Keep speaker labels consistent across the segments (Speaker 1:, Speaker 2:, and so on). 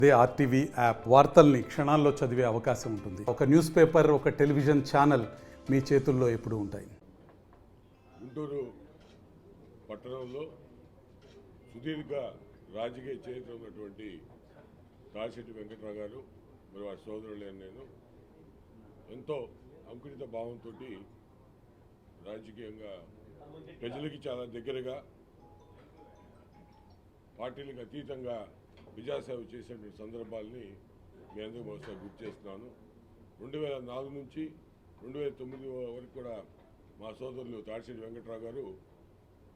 Speaker 1: అదే RTV app వార్తల్ని క్షణాల్లో చదివే అవకాశం ఉంటుంది. ఒక న్యూస్ పేపర్, ఒక టెలివిజన్ ఛానల్ మీ చేతుల్లో ఎప్పుడూ ఉంటాయి.
Speaker 2: గుంటూరు పట్టణంలో సుదీర్ఘ రాజకీయ చరిత్ర ఉన్నటువంటి తాడిశెట్టి వెంకట్రావు గారు మరి వారి సోదరులైన నేను ఎంతో అంకురిత భావంతో రాజకీయంగా ప్రజలకి చాలా దగ్గరగా పార్టీలకు అతీతంగా ప్రజాసేవ చేసినటువంటి సందర్భాలని మీ అందరూ బహుశా గుర్తు చేస్తున్నాను. 2004 నుంచి 2009 వరకు కూడా మా సోదరులు తాడిశెట్టి వెంకట్రావు గారు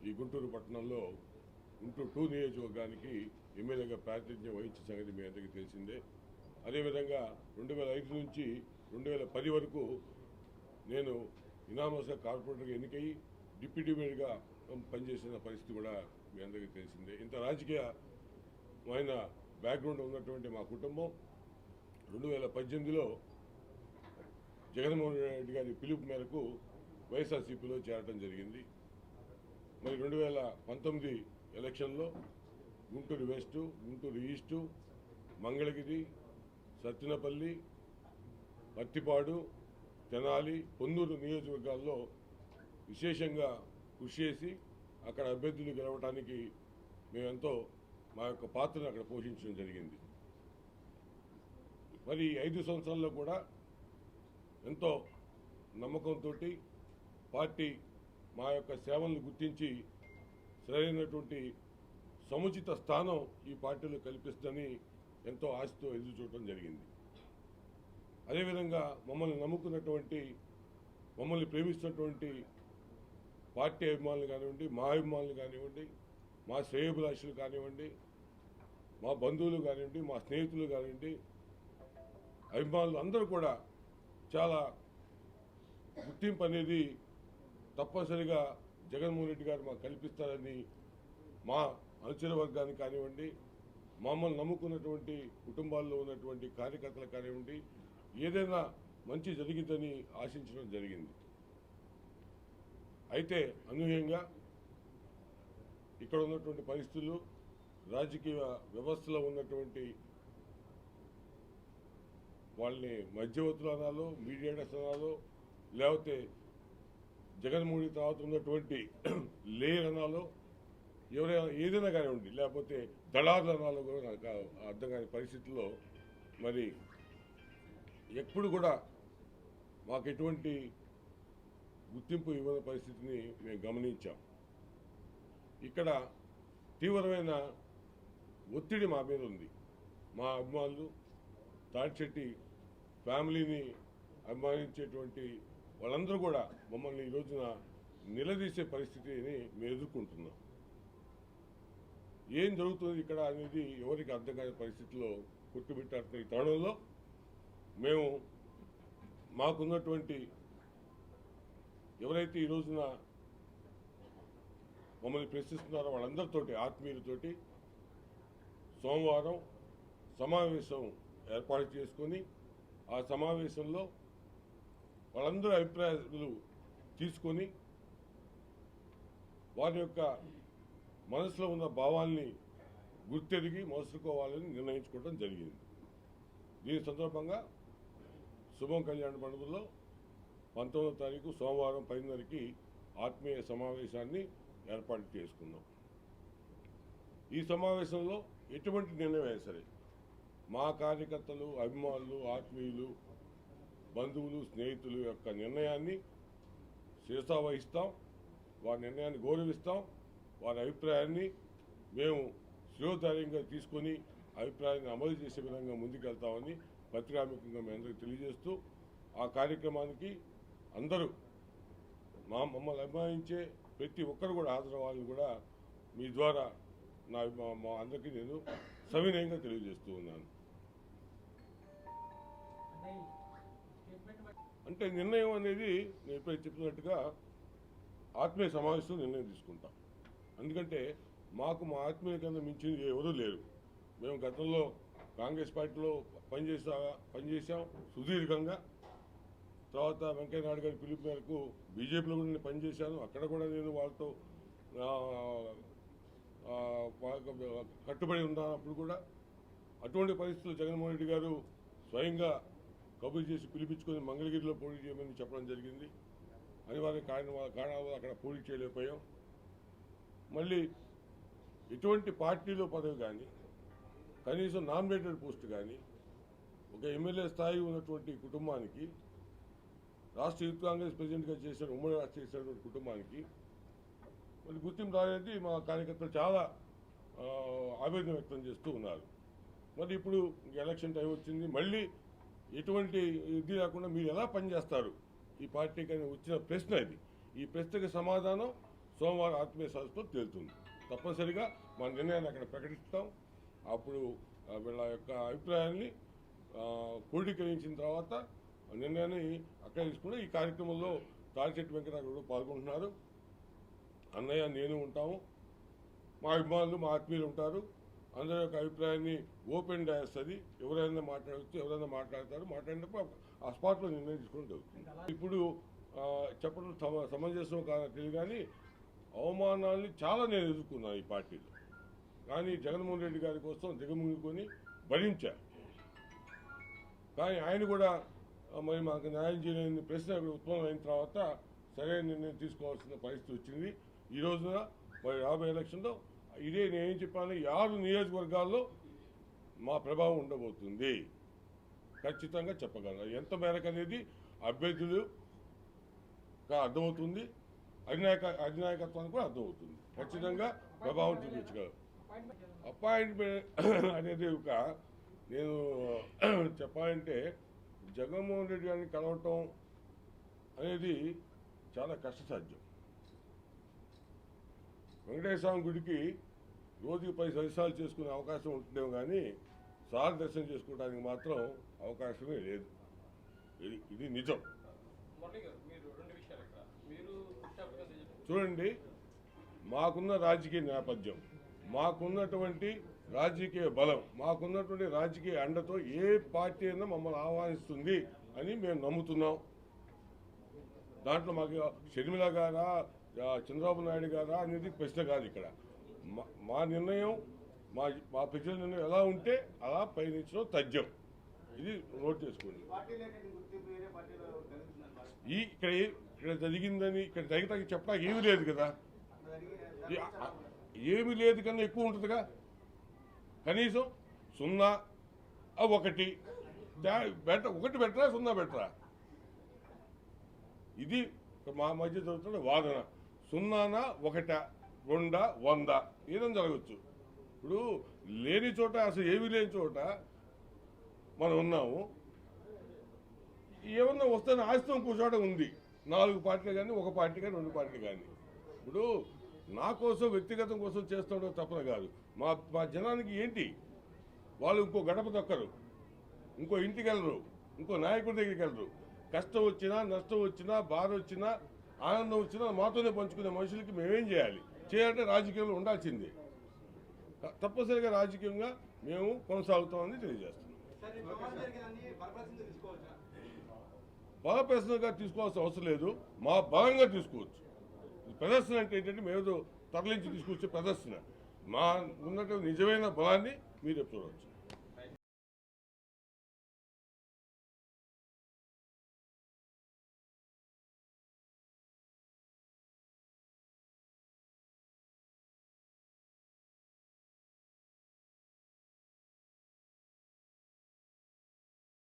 Speaker 2: ఈ గుంటూరు పట్టణంలో గుంటూరు 2 నియోజకవర్గానికి ఎమ్మెల్యేగా ప్రాతినిధ్యం వహించిన సంగతి మీ అందరికీ తెలిసిందే. అదేవిధంగా 2005 నుంచి 2010 వరకు నేను ఇనామస్గా కార్పొరేటర్గా ఎన్నికయ్యి డిప్యూటీ మేయర్గా పనిచేసిన పరిస్థితి కూడా మీ అందరికీ తెలిసిందే. ఇంత రాజకీయమైన బ్యాక్గ్రౌండ్ ఉన్నటువంటి మా కుటుంబం 2018లో జగన్మోహన్ రెడ్డి గారి పిలుపు మేరకు వైఎస్ఆర్సీపీలో చేరడం జరిగింది. మరి 2019 ఎలక్షన్లో గుంటూరు వెస్టు, గుంటూరు ఈస్టు, మంగళగిరి, సత్తినపల్లి, పత్తిపాడు, తెనాలి, పొందూరు నియోజకవర్గాల్లో విశేషంగా కృషి చేసి అక్కడ అభ్యర్థులు గెలవడానికి మేమెంతో మా యొక్క పాత్రను అక్కడ పోషించడం జరిగింది. మరి 5 సంవత్సరాల్లో కూడా ఎంతో నమ్మకంతో పార్టీ మా యొక్క సేవలను గుర్తించి సరైనటువంటి సముచిత స్థానం ఈ పార్టీలో కల్పిస్తుందని ఎంతో ఆశతో ఎదురు చూడటం జరిగింది. అదేవిధంగా మమ్మల్ని నమ్ముకున్నటువంటి, మమ్మల్ని ప్రేమిస్తున్నటువంటి పార్టీ అభిమానులు కానివ్వండి, మా అభిమానులు కానివ్వండి, మా శ్రేయోభిలాషులు కానివ్వండి, మా బంధువులు కానివ్వండి, మా స్నేహితులు కానివ్వండి, అభిమానులు అందరూ కూడా చాలా గుర్తింపు అనేది తప్పనిసరిగా జగన్మోహన్ రెడ్డి గారు మాకు కల్పిస్తారని మా అనుచర వర్గానికి కానివ్వండి, మమ్మల్ని నమ్ముకున్నటువంటి కుటుంబాల్లో ఉన్నటువంటి కార్యకర్తలు కానివ్వండి, ఏదైనా మంచి జరిగిందని ఆశించడం జరిగింది. అయితే అనూహ్యంగా ఇక్కడ ఉన్నటువంటి పరిస్థితులు, రాజకీయ వ్యవస్థలో ఉన్నటువంటి వాళ్ళని మధ్యవర్తులు అనాలో, మీడియేటర్స్ అనాలో, లేకపోతే జగన్మోహన్ తర్వాత ఉన్నటువంటి లేయర్ అనాలో, ఎవరైనా ఏదైనా కానివ్వండి, లేకపోతే దళారులు అనాలో కూడా నాకు అర్థం కాని పరిస్థితుల్లో మరి ఎప్పుడు కూడా మాకు ఎటువంటి గుర్తింపు ఇవ్వని పరిస్థితిని మేము గమనించాం. ఇక్కడ తీవ్రమైన ఒత్తిడి మా మీద ఉంది. మా అభిమానులు, తాడిశెట్టి ఫ్యామిలీని అభిమానించేటువంటి వాళ్ళందరూ కూడా మమ్మల్ని ఈ రోజున నిలదీసే పరిస్థితిని మేము ఎదుర్కొంటున్నాం. ఏం జరుగుతుంది ఇక్కడ అనేది ఎవరికి అర్థం కాని పరిస్థితిలో కొట్టుబిట్టాడుతున్న ఈ తరుణంలో మేము మాకున్నటువంటి ఎవరైతే ఈ రోజున మమ్మల్ని ప్రశ్నిస్తున్నారో వాళ్ళందరితోటి, ఆత్మీయులతోటి సోమవారం సమావేశం ఏర్పాటు చేసుకొని ఆ సమావేశంలో వాళ్ళందరూ అభిప్రాయాలు తీసుకొని వారి యొక్క మనసులో ఉన్న భావాల్ని గుర్తెరిగి మోసుకోవాలని నిర్ణయించుకోవడం జరిగింది. దీని సందర్భంగా శుభం కళ్యాణ మండపంలో 19వ తారీఖు సోమవారం 10:30కి ఆత్మీయ సమావేశాన్ని ఏర్పాటు చేసుకున్నాం. ఈ సమావేశంలో ఎటువంటి నిర్ణయం అయినా సరే మా కార్యకర్తలు, అభిమానులు, ఆత్మీయులు, బంధువులు, స్నేహితులు యొక్క నిర్ణయాన్ని శిరసావహిస్తాం. వారి నిర్ణయాన్ని గౌరవిస్తాం. వారి అభిప్రాయాన్ని మేము శిరోధార్యంగా తీసుకొని అభిప్రాయాన్ని అమలు చేసే విధంగా ముందుకెళ్తామని పత్రికాముఖంగా మీ అందరికీ తెలియజేస్తూ, ఆ కార్యక్రమానికి అందరూ మమ్మల్ని అభిమానించే ప్రతి ఒక్కరు కూడా హాజరవ్వాలని కూడా మీ ద్వారా మా అందరికీ నేను సవినయంగా తెలియజేస్తూ ఉన్నాను. అంటే నిర్ణయం అనేది నేను ఎప్పుడైతే చెప్పినట్టుగా ఆత్మీయ సమావేశంలో నిర్ణయం తీసుకుంటాం. ఎందుకంటే మాకు మా ఆత్మీయ కింద మించింది ఎవరూ లేరు. మేము గతంలో కాంగ్రెస్ పార్టీలో పనిచేసాం సుదీర్ఘంగా. తర్వాత వెంకయ్యనాయుడు గారి పిలుపు మేరకు బీజేపీలో కూడా నేను పనిచేశాను. అక్కడ కూడా నేను వాళ్ళతో కట్టుబడి ఉన్నప్పుడు కూడా అటువంటి పరిస్థితుల్లో జగన్మోహన్ రెడ్డి గారు స్వయంగా కబురు చేసి పిలిపించుకొని మంగళగిరిలో పోటీ చేయమని చెప్పడం జరిగింది. అనివార్య కారణాల వల్ల అక్కడ పోటీ చేయలేకపోయాం. మళ్ళీ ఎటువంటి పార్టీలో పదవి కానీ, కనీసం నామినేటెడ్ పోస్ట్ కానీ, ఒక ఎమ్మెల్యే స్థాయి ఉన్నటువంటి కుటుంబానికి, రాష్ట్ర యూత్ కాంగ్రెస్ ప్రెసిడెంట్గా చేసిన ఉమ్మడి రాష్ట్ర చేసినటువంటి కుటుంబానికి మరి గుర్తింపు రాలేదు. మా కార్యకర్తలు చాలా ఆవేదన వ్యక్తం చేస్తూ ఉన్నారు. మరి ఇప్పుడు ఎలక్షన్ టైం వచ్చింది, మళ్ళీ ఎటువంటి ఇది లేకుండా మీరు ఎలా పనిచేస్తారు ఈ పార్టీకి అని వచ్చిన ప్రశ్న ఇది. ఈ ప్రశ్నకి సమాధానం సోమవారం ఆత్మీయ సదస్సులో తేలుతుంది. తప్పనిసరిగా మా నిర్ణయాన్ని అక్కడ ప్రకటిస్తాం. అప్పుడు వీళ్ళ యొక్క అభిప్రాయాన్ని క్రోడీకరించిన తర్వాత నిర్ణయాన్ని అక్కడ తీసుకుంటే ఈ కార్యక్రమంలో తాడిచెట్టు వెంకటరావు కూడా పాల్గొంటున్నారు. అన్నయ్య నేను ఉంటాము, మా అభిమానులు మా ఆత్మీయులు ఉంటారు. అందరి యొక్క అభిప్రాయాన్ని ఓపెన్ డయాస్ అది, ఎవరైనా మాట్లాడవచ్చు, ఎవరైనా మాట్లాడినప్పుడు ఆ స్పాట్లో నిర్ణయం తీసుకోవడం జరుగుతుంది. ఇప్పుడు చెప్పడం సమంజసం కాదని తెలియదు, కానీ అవమానాన్ని చాలా నేను ఎదుర్కొన్నాను ఈ పార్టీలో. కానీ జగన్మోహన్ రెడ్డి గారి కోసం దిగముంగుకొని భరించారు. కానీ ఆయన కూడా మరి మాకు న్యాయం చేయలేని ప్రశ్న ఉత్పన్నమైన తర్వాత సరైన నిర్ణయం తీసుకోవాల్సిన పరిస్థితి వచ్చింది. ఈ రోజున మరి రాబోయే ఎలక్షన్లో ఇదే నేనేం చెప్పాను, 6 నియోజకవర్గాల్లో మా ప్రభావం ఉండబోతుంది ఖచ్చితంగా చెప్పగలను. ఎంత మేరకు అనేది అభ్యర్థులుగా అర్థమవుతుంది, అధినాయకత్వానికి కూడా అర్థమవుతుంది. ఖచ్చితంగా ప్రభావం చూపించగలరు. అపాయింట్మెంట్ అనేది ఒక నేను చెప్పాలంటే జగన్మోహన్ రెడ్డి గారిని కలవటం అనేది చాలా కష్టసాధ్యం. వెంకటేశ్వర స్వామి గుడికి రోజుకి 10 సార్లు చేసుకునే అవకాశం ఉంటుందేమో, కానీ సార్ దర్శనం చేసుకోవడానికి మాత్రం అవకాశమే లేదు. ఇది నిజం. చూడండి, మాకున్న రాజకీయ నేపథ్యం, మాకున్నటువంటి రాజకీయ బలం, మాకున్నటువంటి రాజకీయ అండతో ఏ పార్టీ అయినా మమ్మల్ని ఆహ్వానిస్తుంది అని మేము నమ్ముతున్నాం. దాంట్లో మాకు షర్మిల గారా, చంద్రబాబు నాయుడు గారా అనేది ప్రశ్న కాదు. ఇక్కడ మా నిర్ణయం, మా ప్రజల నిర్ణయం ఎలా ఉంటే అలా పయనించడం తథ్యం. ఇది నోట్ చేసుకోండి. ఇక్కడ జరిగిందని, ఇక్కడ జరిగితే చెప్పడానికి ఏమీ లేదు కదా. ఏమీ లేదు కన్నా ఎక్కువ ఉంటుందిగా. కనీసం 0, 1 ఒకటి బెటరా, 0 బెటరా? ఇది మా మధ్య జరుగుతున్న వాదన. 0, 1, 2, 100 ఏదైనా జరగచ్చు. ఇప్పుడు లేని చోట, అసలు ఏమీ లేని చోట మనం ఉన్నాము. ఏమన్నా వస్తున్న ఆస్తి ఇంకో చోట ఉంది. 4 పార్టీలు కానీ, 1 పార్టీ కానీ, 2 పార్టీలు కానీ. ఇప్పుడు నా కోసం, వ్యక్తిగతం కోసం చేస్తుండడం తప్పన కాదు. మా జనానికి ఏంటి, వాళ్ళు ఇంకో గడప దొక్కరు, ఇంకో ఇంటికి వెళ్ళరు, ఇంకో నాయకుడి దగ్గరికి వెళ్ళరు. కష్టం వచ్చినా, నష్టం వచ్చినా, బాధ వచ్చినా, ఆనందం వచ్చినా మాతోనే పంచుకునే మనుషులకి మేమేం చేయాలి? చేయాలంటే రాజకీయంలో ఉండాల్సిందే. తప్పనిసరిగా రాజకీయంగా మేము కొనసాగుతామని తెలియజేస్తున్నాం. బలప్రదర్శనగా తీసుకోవాల్సిన అవసరం లేదు, మా బలంగా తీసుకోవచ్చు. ప్రదర్శన అంటే ఏంటంటే మేము తరలించి తీసుకొచ్చే ప్రదర్శన. మా ఉన్నటువంటి నిజమైన బలాన్ని మీరు చూడవచ్చు.